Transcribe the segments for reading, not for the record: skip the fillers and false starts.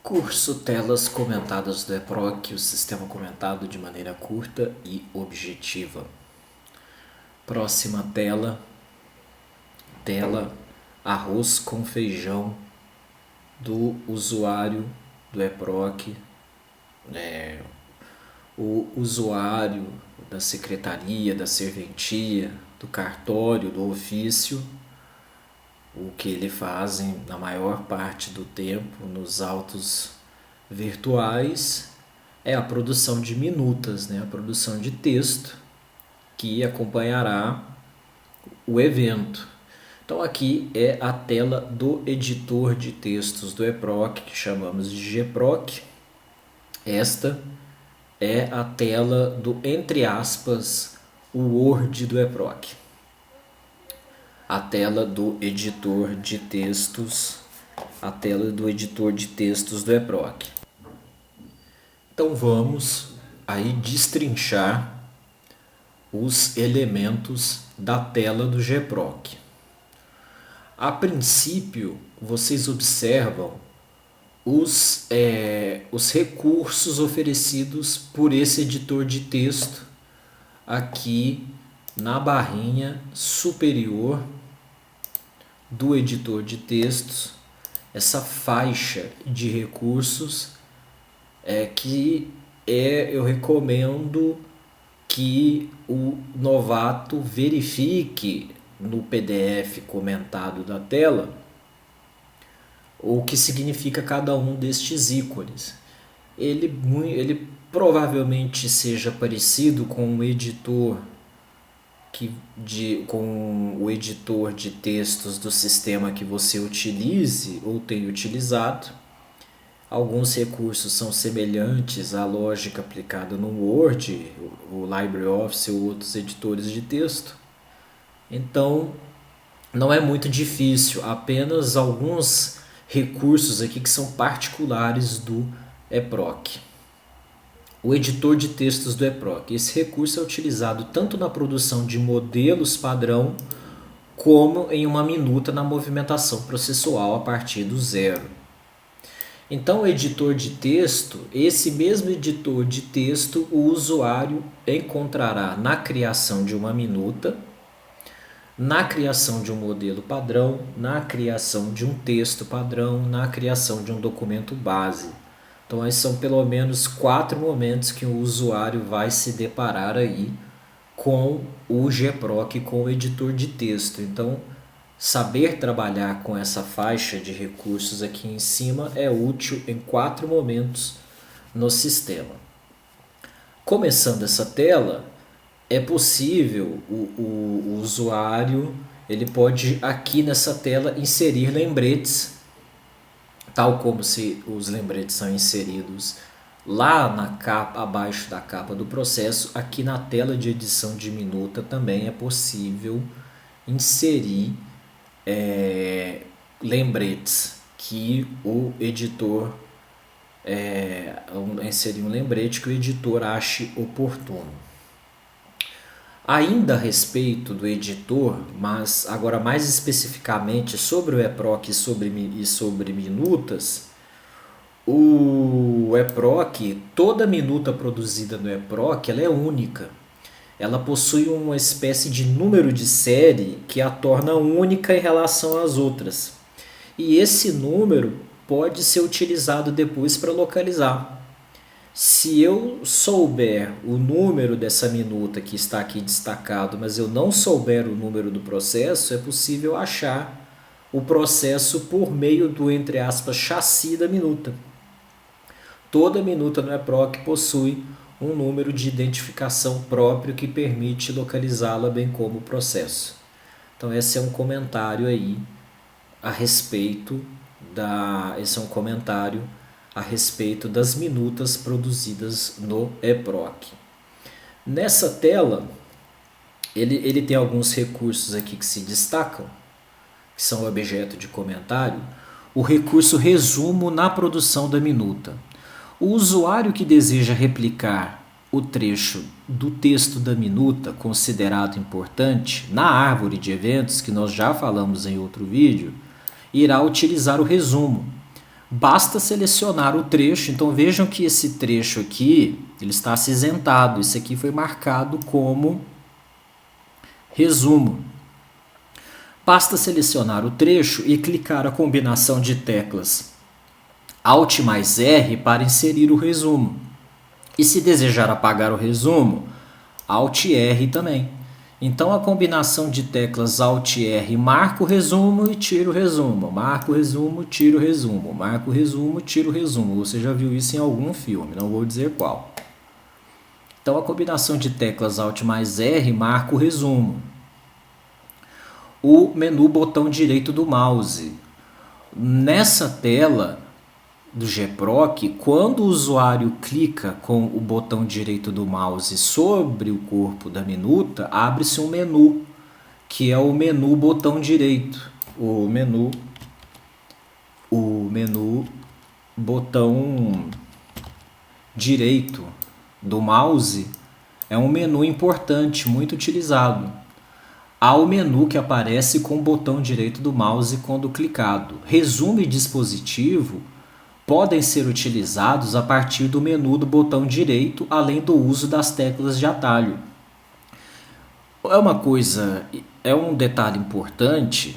Curso Telas Comentadas do EPROC, o sistema comentado de maneira curta e objetiva. Próxima tela, arroz com feijão do usuário do EPROC, o usuário da secretaria, da serventia, do cartório, do ofício. O que ele faz na maior parte do tempo nos autos virtuais é a produção de minutas, a produção de texto que acompanhará o evento. Então aqui é a tela do editor de textos do EPROC, que chamamos de GPROC. Esta é a tela do, entre aspas, o Word do EPROC. A tela do editor de textos, do EPROC. Então vamos aí destrinchar os elementos da tela do GPROC. A princípio, vocês observam os recursos oferecidos por esse editor de texto aqui na barrinha superior do editor de textos, essa faixa de recursos eu recomendo que o novato verifique no PDF comentado da tela o que significa cada um destes ícones. Ele provavelmente seja parecido com o editor com o editor de textos do sistema que você utilize ou tenha utilizado. Alguns recursos são semelhantes à lógica aplicada no Word, o LibreOffice ou outros editores de texto. Então, não é muito difícil, apenas alguns recursos aqui que são particulares do EPROC. O editor de textos do EPROC. Esse recurso é utilizado tanto na produção de modelos padrão como em uma minuta na movimentação processual a partir do zero. Então, o editor de texto, esse mesmo editor de texto, o usuário encontrará na criação de uma minuta, na criação de um modelo padrão, na criação de um texto padrão, na criação de um documento base. Então, esses são pelo menos 4 momentos que o usuário vai se deparar aí com o GPROC, com o editor de texto. Então, saber trabalhar com essa faixa de recursos aqui em cima é útil em 4 momentos no sistema. Começando essa tela, é possível o usuário, ele pode aqui nessa tela inserir lembretes, tal como se os lembretes são inseridos lá na capa, abaixo da capa do processo. Aqui na tela de edição de minuta também é possível inserir lembretes que o editor inserir um lembrete que o editor ache oportuno. Ainda a respeito do editor, mas agora mais especificamente sobre o EPROC e sobre minutas, o EPROC, toda minuta produzida no EPROC, ela é única. Ela possui uma espécie de número de série que a torna única em relação às outras. E esse número pode ser utilizado depois para localizar. Se eu souber o número dessa minuta que está aqui destacado, mas eu não souber o número do processo, é possível achar o processo por meio do, entre aspas, chassi da minuta. Toda minuta no EPROC possui um número de identificação próprio que permite localizá-la, bem como o processo. Então esse é um comentário aí a respeito das minutas produzidas no EPROC. Nessa tela, ele tem alguns recursos aqui que se destacam, que são objeto de comentário. O recurso resumo na produção da minuta. O usuário que deseja replicar o trecho do texto da minuta considerado importante na árvore de eventos, que nós já falamos em outro vídeo, irá utilizar o resumo. Basta selecionar o trecho. Então vejam que esse trecho aqui ele está acinzentado. Isso aqui foi marcado como resumo. Basta selecionar o trecho e clicar a combinação de teclas Alt mais R para inserir o resumo. E se desejar apagar o resumo, Alt R também. Então a combinação de teclas Alt R marca o resumo e tira o resumo. Marca o resumo, tira o resumo. Marca o resumo, tira o resumo. Você já viu isso em algum filme, não vou dizer qual. Então a combinação de teclas Alt mais R marca o resumo. O menu botão direito do mouse. Nessa tela do GPROC, quando o usuário clica com o botão direito do mouse sobre o corpo da minuta, abre-se um menu, que é o menu botão direito. O menu botão direito do mouse é um menu importante, muito utilizado. Há o menu que aparece com o botão direito do mouse quando clicado. Resumo e dispositivo podem ser utilizados a partir do menu do botão direito, além do uso das teclas de atalho. É um detalhe importante,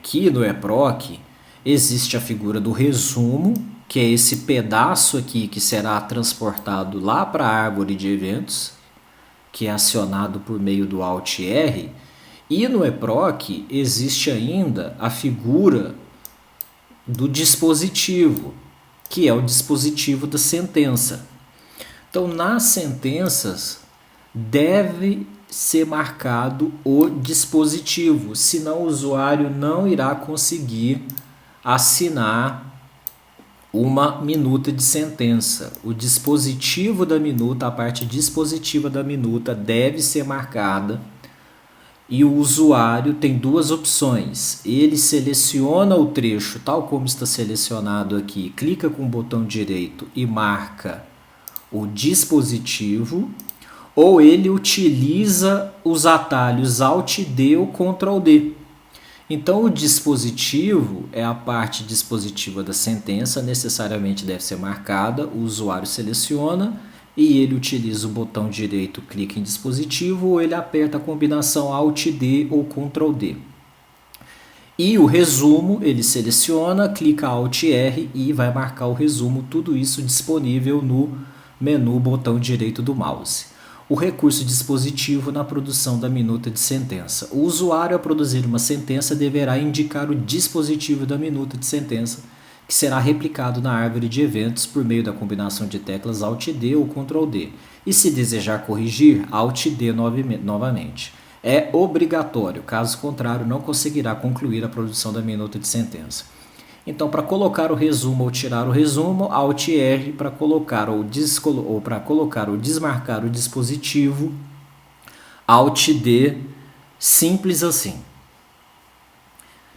que no EPROC existe a figura do resumo, que é esse pedaço aqui que será transportado lá para a árvore de eventos, que é acionado por meio do Alt R, e no EPROC existe ainda a figura do dispositivo, que é o dispositivo da sentença. Então, nas sentenças, deve ser marcado o dispositivo, senão o usuário não irá conseguir assinar uma minuta de sentença. O dispositivo da minuta, a parte dispositiva da minuta, deve ser marcada. E o usuário tem duas opções. Ele seleciona o trecho tal como está selecionado aqui, clica com o botão direito e marca o dispositivo, ou ele utiliza os atalhos Alt D ou Ctrl D. Então o dispositivo é a parte dispositiva da sentença, necessariamente deve ser marcada, o usuário seleciona e ele utiliza o botão direito, clica em dispositivo, ou ele aperta a combinação Alt D ou Ctrl D. E o resumo, ele seleciona, clica Alt R e vai marcar o resumo, tudo isso disponível no menu botão direito do mouse. O recurso dispositivo na produção da minuta de sentença. O usuário, ao produzir uma sentença, deverá indicar o dispositivo da minuta de sentença, que será replicado na árvore de eventos por meio da combinação de teclas Alt D ou Ctrl D. E se desejar corrigir, Alt D novamente. É obrigatório, caso contrário não conseguirá concluir a produção da minuta de sentença. Então, para colocar o resumo ou tirar o resumo, Alt R para colocar ou desmarcar o dispositivo, Alt D, simples assim.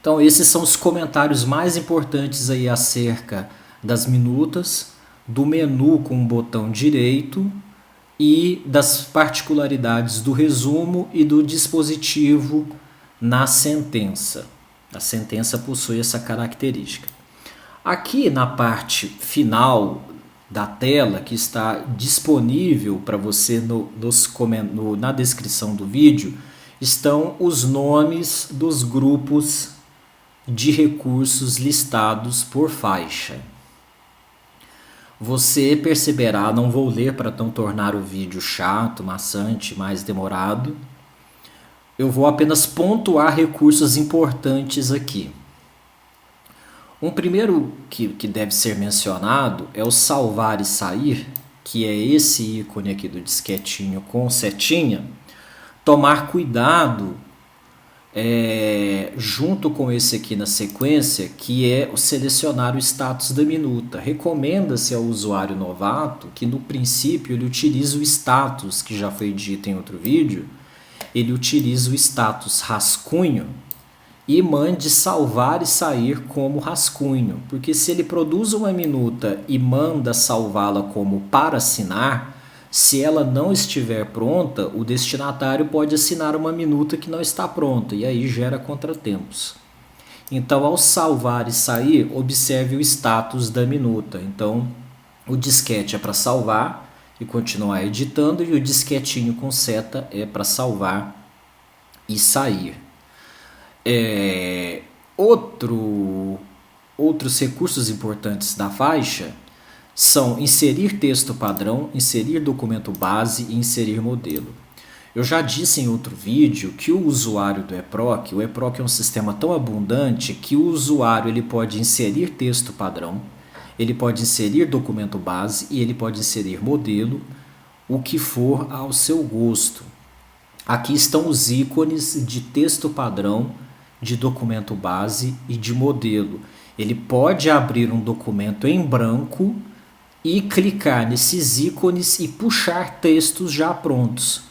Então esses são os comentários mais importantes aí acerca das minutas, do menu com o botão direito e das particularidades do resumo e do dispositivo na sentença. A sentença possui essa característica. Aqui na parte final da tela, que está disponível para você na descrição do vídeo, estão os nomes dos grupos de recursos listados por faixa. Você perceberá, não vou ler para não tornar o vídeo chato, maçante, mais demorado. Eu vou apenas pontuar recursos importantes aqui. Um primeiro que deve ser mencionado é o salvar e sair, que é esse ícone aqui do disquetinho com setinha. Tomar cuidado junto com esse aqui na sequência, que é o selecionar o status da minuta. Recomenda-se ao usuário novato que no princípio ele utilize o status, que já foi dito em outro vídeo, ele utiliza o status rascunho e mande salvar e sair como rascunho, porque se ele produz uma minuta e manda salvá-la como para assinar, se ela não estiver pronta, o destinatário pode assinar uma minuta que não está pronta e aí gera contratempos. Então, ao salvar e sair, observe o status da minuta. Então, o disquete é para salvar e continuar editando, e o disquetinho com seta é para salvar e sair. Outros recursos importantes da faixa são inserir texto padrão, inserir documento base e inserir modelo. Eu já disse em outro vídeo que o usuário do eProc, o eProc é um sistema tão abundante que o usuário ele pode inserir texto padrão, ele pode inserir documento base e ele pode inserir modelo, o que for ao seu gosto. Aqui estão os ícones de texto padrão, de documento base e de modelo. Ele pode abrir um documento em branco e clicar nesses ícones e puxar textos já prontos.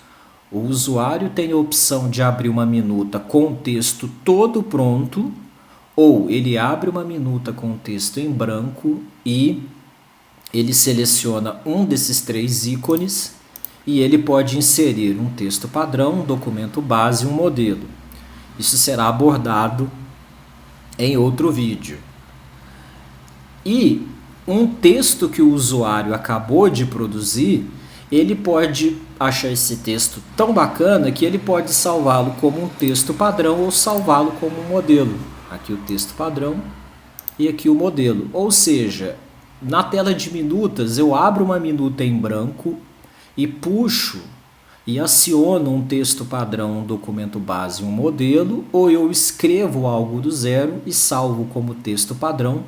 O usuário tem a opção de abrir uma minuta com o texto todo pronto, ou ele abre uma minuta com o texto em branco e ele seleciona um desses 3 ícones e ele pode inserir um texto padrão, um documento base e um modelo. Isso será abordado em outro vídeo. E um texto que o usuário acabou de produzir, ele pode achar esse texto tão bacana que ele pode salvá-lo como um texto padrão ou salvá-lo como um modelo. Aqui o texto padrão e aqui o modelo. Ou seja, na tela de minutas eu abro uma minuta em branco e puxo e aciono um texto padrão, um documento base e um modelo, ou eu escrevo algo do zero e salvo como texto padrão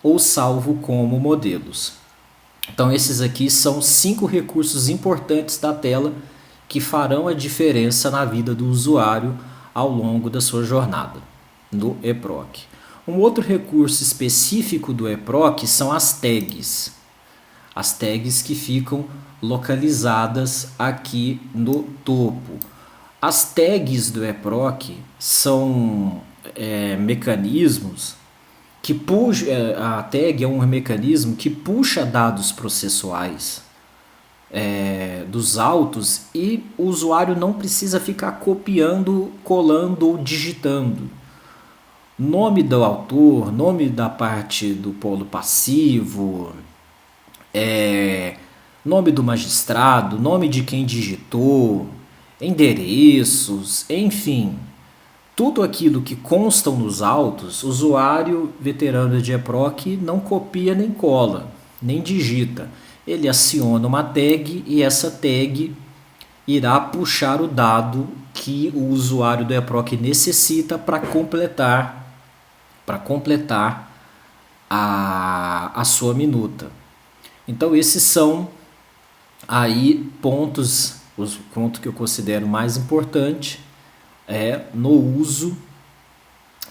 ou salvo como modelos. Então esses aqui são 5 recursos importantes da tela que farão a diferença na vida do usuário ao longo da sua jornada no eProc. Um outro recurso específico do eProc são as tags. As tags que ficam localizadas aqui no topo. As tags do eProc são mecanismos que puxa, a tag é um mecanismo que puxa dados processuais dos autos e o usuário não precisa ficar copiando, colando ou digitando. Nome do autor, nome da parte do polo passivo, nome do magistrado, nome de quem digitou, endereços, enfim. Tudo aquilo que constam nos autos, o usuário veterano de eProc não copia nem cola, nem digita. Ele aciona uma tag e essa tag irá puxar o dado que o usuário do eProc necessita para completar a sua minuta. Então esses são aí pontos, os pontos que eu considero mais importante no uso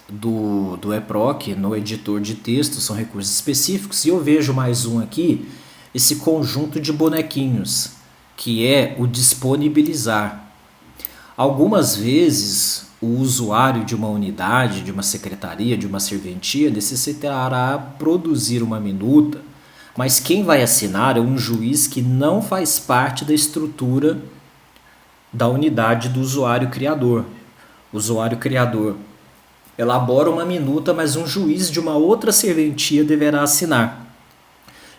do eProc, no editor de texto, são recursos específicos. E eu vejo mais um aqui, esse conjunto de bonequinhos, que é o disponibilizar. Algumas vezes o usuário de uma unidade, de uma secretaria, de uma serventia necessitará produzir uma minuta, mas quem vai assinar é um juiz que não faz parte da estrutura da unidade do usuário criador. O usuário criador elabora uma minuta, mas um juiz de uma outra serventia deverá assinar.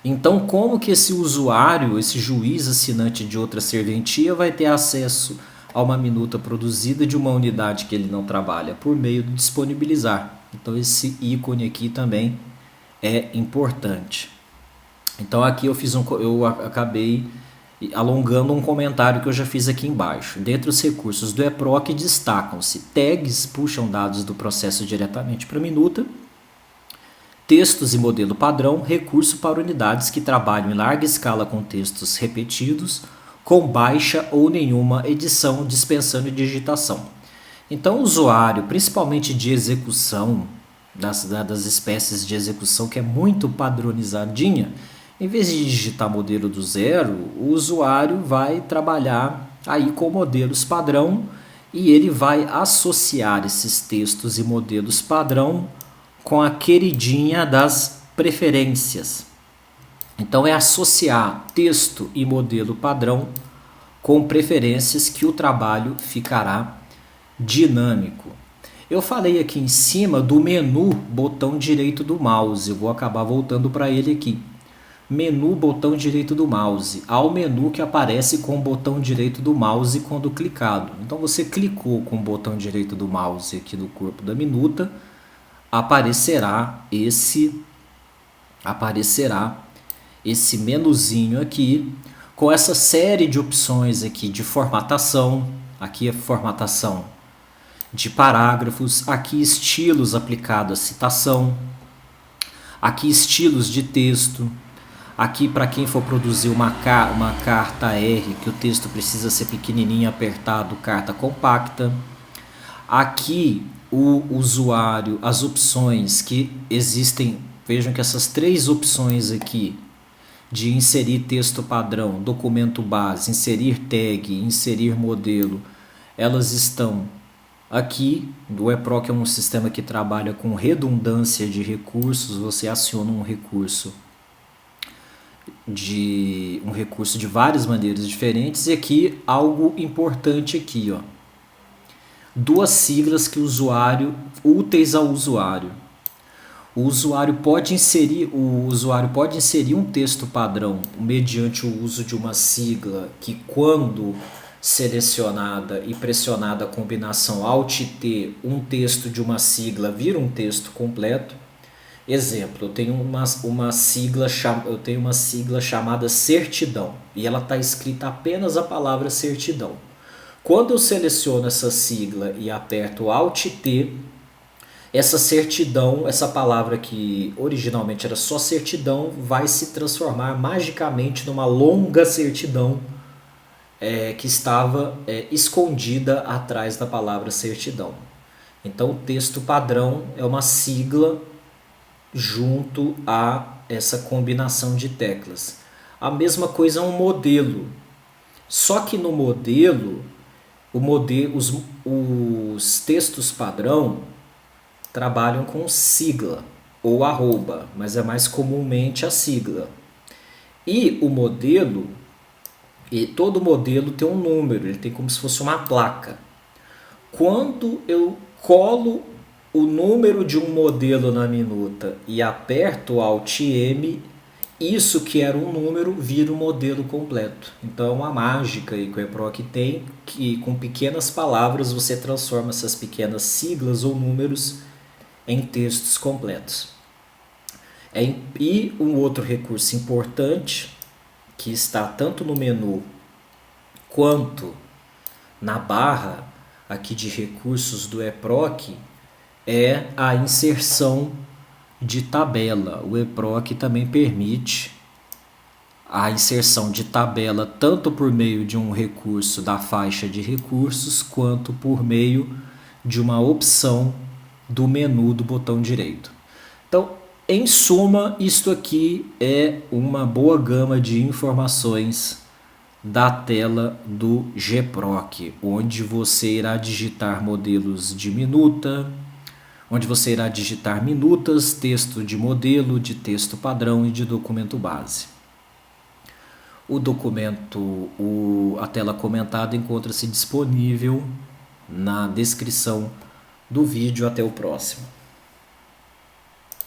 Então, como que esse usuário, esse juiz assinante de outra serventia vai ter acesso a uma minuta produzida de uma unidade que ele não trabalha? Por meio do disponibilizar. Então, esse ícone aqui também é importante. Então, aqui eu acabei alongando um comentário que eu já fiz aqui embaixo. Dentre os recursos do eProc destacam-se tags, puxam dados do processo diretamente para a minuta, textos e modelo padrão, recurso para unidades que trabalham em larga escala com textos repetidos, com baixa ou nenhuma edição, dispensando digitação. Então o usuário, principalmente de execução, das espécies de execução que é muito padronizadinha, em vez de digitar modelo do zero, o usuário vai trabalhar aí com modelos padrão e ele vai associar esses textos e modelos padrão com a queridinha das preferências. Então é associar texto e modelo padrão com preferências que o trabalho ficará dinâmico. Eu falei aqui em cima do menu botão direito do mouse. Eu vou acabar voltando para ele aqui. Menu botão direito do mouse. Há o menu que aparece com o botão direito do mouse quando clicado. Então você clicou com o botão direito do mouse aqui no corpo da minuta, aparecerá esse menuzinho aqui com essa série de opções aqui de formatação. Aqui é formatação de parágrafos, aqui estilos aplicados à citação, aqui estilos de texto, aqui para quem for produzir uma carta R, que o texto precisa ser pequenininho, apertado, carta compacta. Aqui o usuário, as opções que existem, vejam que essas 3 opções aqui, de inserir texto padrão, documento base, inserir tag, inserir modelo, elas estão aqui. O eProc é um sistema que trabalha com redundância de recursos. Você aciona um recurso de várias maneiras diferentes. E aqui algo importante aqui, ó, 2 siglas que úteis ao usuário. O usuário pode inserir um texto padrão mediante o uso de uma sigla que, quando selecionada e pressionada a combinação Alt+T, um texto de uma sigla vira um texto completo. Exemplo, eu tenho uma sigla chamada certidão e ela está escrita apenas a palavra certidão. Quando eu seleciono essa sigla e aperto Alt+T, essa certidão, essa palavra que originalmente era só certidão, vai se transformar magicamente numa longa certidão que estava escondida atrás da palavra certidão. Então o texto padrão é uma sigla junto a essa combinação de teclas. A mesma coisa é um modelo. Só que no modelo, os textos padrão trabalham com sigla ou arroba, mas é mais comumente a sigla. E o modelo, todo modelo tem um número, ele tem como se fosse uma placa. Quando eu colo o número de um modelo na minuta e aperto Alt+M, isso que era um número vira um modelo completo. Então é uma mágica aí que o eProc tem, que com pequenas palavras você transforma essas pequenas siglas ou números em textos completos. E um outro recurso importante, que está tanto no menu quanto na barra aqui de recursos do eProc, é a inserção de tabela. O eProc também permite a inserção de tabela tanto por meio de um recurso da faixa de recursos quanto por meio de uma opção do menu do botão direito. Então, em suma, isto aqui é uma boa gama de informações da tela do gProc, onde você irá digitar modelos de minuta, onde você irá digitar minutas, texto de modelo, de texto padrão e de documento base. A tela comentada encontra-se disponível na descrição do vídeo. Até o próximo.